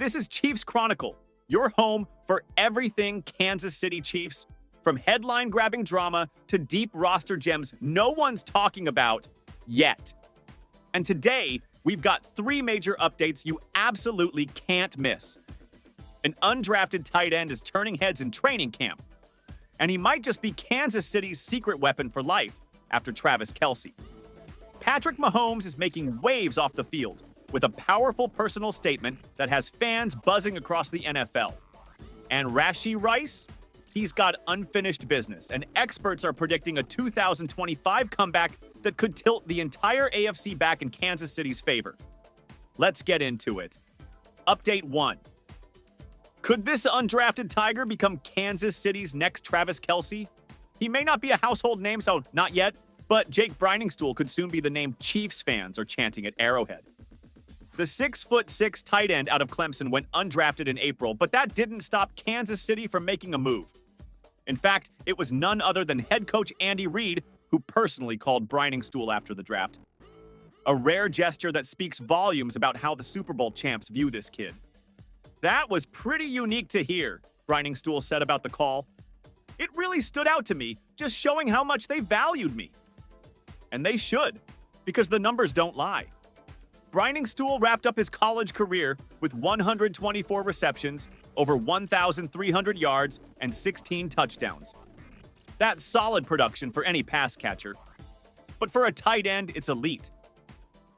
This is Chiefs Chronicle, your home for everything Kansas City Chiefs, from headline-grabbing drama to deep roster gems no one's talking about yet. And today, we've got three major updates you absolutely can't miss. An undrafted tight end is turning heads in training camp, and he might just be Kansas City's secret weapon for life after Travis Kelce. Patrick Mahomes is making waves off the field with a powerful personal statement that has fans buzzing across the NFL. And Rashee Rice, he's got unfinished business, and experts are predicting a 2025 comeback that could tilt the entire AFC back in Kansas City's favor. Let's get into it. Update 1. Could this undrafted Tiger become Kansas City's next Travis Kelce? He may not be a household name, so not yet, but Jake Briningstool could soon be the name Chiefs fans are chanting at Arrowhead. The 6'6" tight end out of Clemson went undrafted in April, but that didn't stop Kansas City from making a move. In fact, it was none other than head coach Andy Reid who personally called Briningstool after the draft. A rare gesture that speaks volumes about how the Super Bowl champs view this kid. That was pretty unique to hear, Briningstool said about the call. It really stood out to me, just showing how much they valued me. And they should, because the numbers don't lie. Briningstool wrapped up his college career with 124 receptions, over 1,300 yards, and 16 touchdowns. That's solid production for any pass catcher. But for a tight end, it's elite.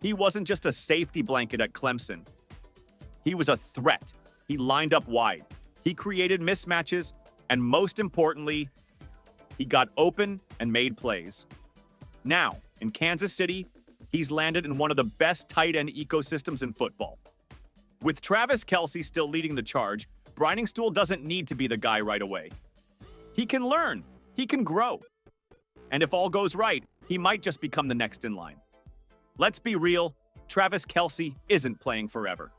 He wasn't just a safety blanket at Clemson. He was a threat. He lined up wide. He created mismatches, and most importantly, he got open and made plays. Now, in Kansas City, he's landed in one of the best tight end ecosystems in football. With Travis Kelce still leading the charge, Briningstool doesn't need to be the guy right away. He can learn. He can grow. And if all goes right, he might just become the next in line. Let's be real, Travis Kelce isn't playing forever.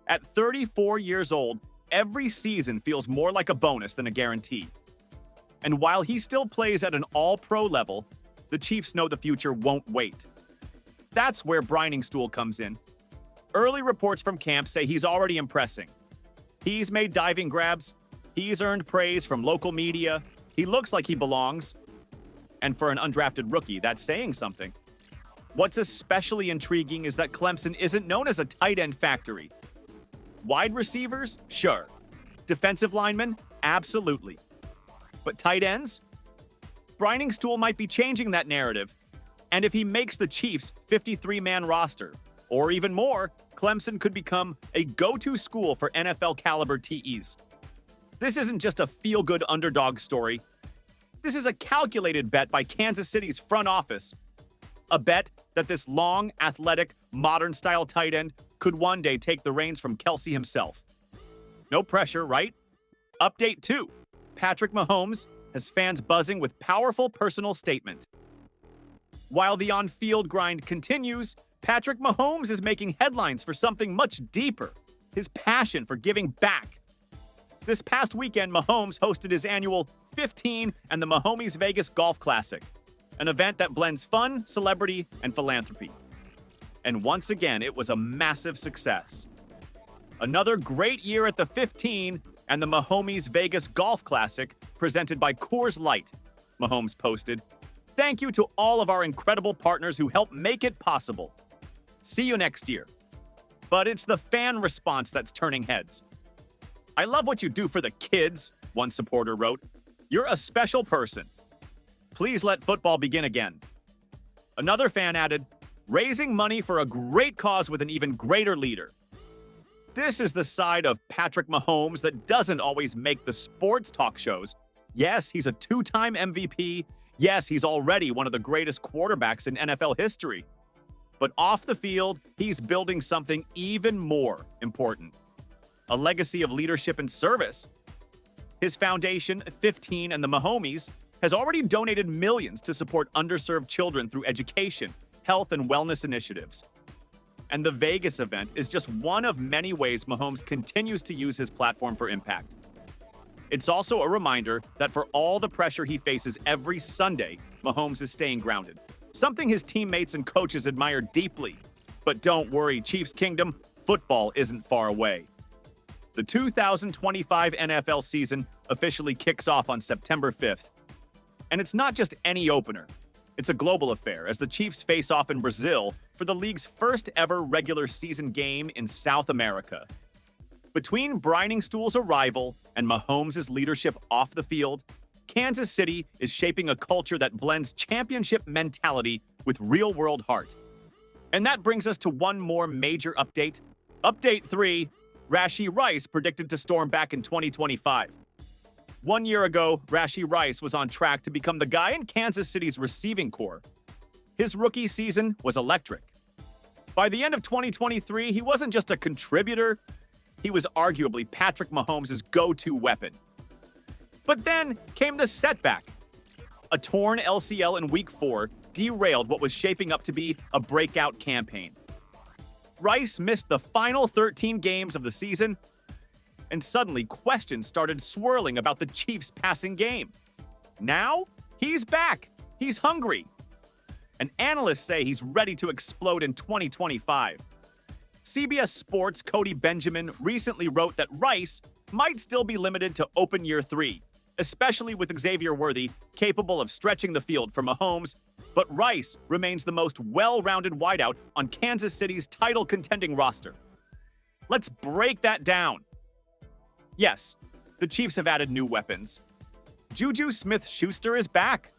At 34 years old, every season feels more like a bonus than a guarantee. And while he still plays at an all-pro level, the Chiefs know the future won't wait. That's where Briningstool comes in. Early reports from camp say he's already impressing. He's made diving grabs. He's earned praise from local media. He looks like he belongs. And for an undrafted rookie, that's saying something. What's especially intriguing is that Clemson isn't known as a tight end factory. Wide receivers? Sure. Defensive linemen? Absolutely. But tight ends? Briningstool might be changing that narrative. And if he makes the Chiefs' 53-man roster, or even more, Clemson could become a go-to school for NFL-caliber TEs. This isn't just a feel-good underdog story. This is a calculated bet by Kansas City's front office. A bet that this long, athletic, modern-style tight end could one day take the reins from Kelce himself. No pressure, right? Update 2. Patrick Mahomes has fans buzzing with powerful personal statement. While the on-field grind continues, Patrick Mahomes is making headlines for something much deeper, his passion for giving back. This past weekend, Mahomes hosted his annual 15 and the Mahomes Vegas Golf Classic, an event that blends fun, celebrity, and philanthropy. And once again, it was a massive success. Another great year at the 15 and the Mahomes Vegas Golf Classic presented by Coors Light, Mahomes posted. Thank you to all of our incredible partners who helped make it possible. See you next year. But it's the fan response that's turning heads. I love what you do for the kids, one supporter wrote. You're a special person. Please let football begin again. Another fan added, raising money for a great cause with an even greater leader. This is the side of Patrick Mahomes that doesn't always make the sports talk shows. Yes, he's a 2-time MVP. Yes, he's already one of the greatest quarterbacks in NFL history. But off the field, he's building something even more important. A legacy of leadership and service. His foundation, 15 and the Mahomes, has already donated millions to support underserved children through education, health, and wellness initiatives. And the Vegas event is just one of many ways Mahomes continues to use his platform for impact. It's also a reminder that for all the pressure he faces every Sunday, Mahomes is staying grounded. Something his teammates and coaches admire deeply. But don't worry, Chiefs Kingdom, football isn't far away. The 2025 NFL season officially kicks off on September 5th. And it's not just any opener. It's a global affair as the Chiefs face off in Brazil for the league's first ever regular season game in South America. Between Briningstool's arrival and Mahomes' leadership off the field, Kansas City is shaping a culture that blends championship mentality with real-world heart. And that brings us to one more major update. Update 3, Rashee Rice predicted to storm back in 2025. 1 year ago, Rashee Rice was on track to become the guy in Kansas City's receiving corps. His rookie season was electric. By the end of 2023, he wasn't just a contributor, he was arguably Patrick Mahomes' go-to weapon. But then came the setback. A torn LCL in Week 4 derailed what was shaping up to be a breakout campaign. Rice missed the final 13 games of the season, and suddenly questions started swirling about the Chiefs' passing game. Now, he's back. He's hungry. And analysts say he's ready to explode in 2025. CBS Sports' Cody Benjamin recently wrote that Rice might still be limited to open year 3, especially with Xavier Worthy capable of stretching the field for Mahomes, but Rice remains the most well-rounded wideout on Kansas City's title-contending roster. Let's break that down. Yes, the Chiefs have added new weapons. Juju Smith-Schuster is back.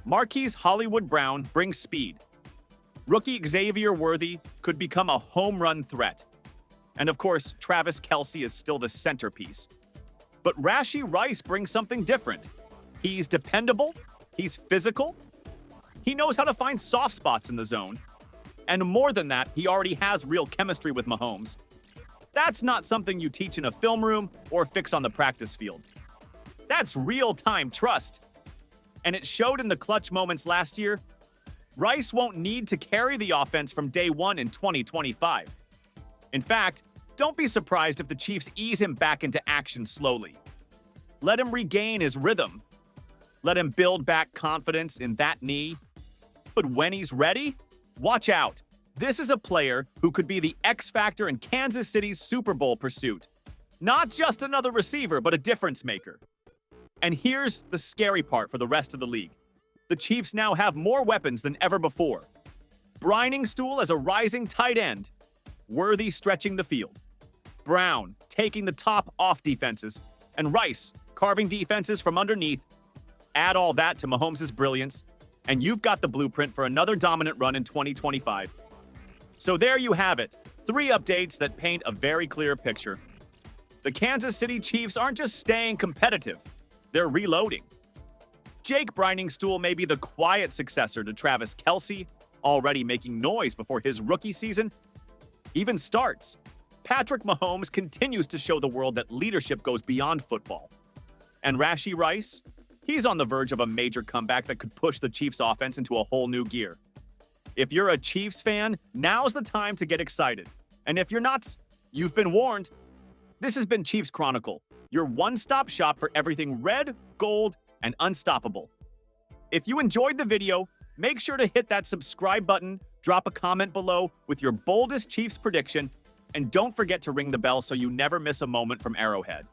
Marquise Hollywood Brown brings speed. Rookie Xavier Worthy could become a home run threat. And of course, Travis Kelce is still the centerpiece. But Rashee Rice brings something different. He's dependable, he's physical, he knows how to find soft spots in the zone, and more than that, he already has real chemistry with Mahomes. That's not something you teach in a film room or fix on the practice field. That's real-time trust. And it showed in the clutch moments last year. Rice won't need to carry the offense from day one in 2025. In fact, don't be surprised if the Chiefs ease him back into action slowly. Let him regain his rhythm. Let him build back confidence in that knee. But when he's ready, watch out. This is a player who could be the X factor in Kansas City's Super Bowl pursuit. Not just another receiver, but a difference maker. And here's the scary part for the rest of the league. The Chiefs now have more weapons than ever before. Briningstool as a rising tight end. Worthy stretching the field. Brown taking the top off defenses. And Rice carving defenses from underneath. Add all that to Mahomes' brilliance, and you've got the blueprint for another dominant run in 2025. So there you have it. 3 updates that paint a very clear picture. The Kansas City Chiefs aren't just staying competitive. They're reloading. Jake Briningstool may be the quiet successor to Travis Kelce, already making noise before his rookie season even starts. Patrick Mahomes continues to show the world that leadership goes beyond football. And Rashee Rice? He's on the verge of a major comeback that could push the Chiefs' offense into a whole new gear. If you're a Chiefs fan, now's the time to get excited. And if you're not, you've been warned. This has been Chiefs Chronicle, your one-stop shop for everything red, gold, and unstoppable. If you enjoyed the video, make sure to hit that subscribe button, drop a comment below with your boldest Chiefs prediction, and don't forget to ring the bell so you never miss a moment from Arrowhead.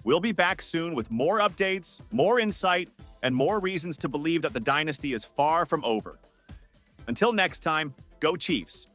We'll be back soon with more updates, more insight, and more reasons to believe that the dynasty is far from over. Until next time, go Chiefs!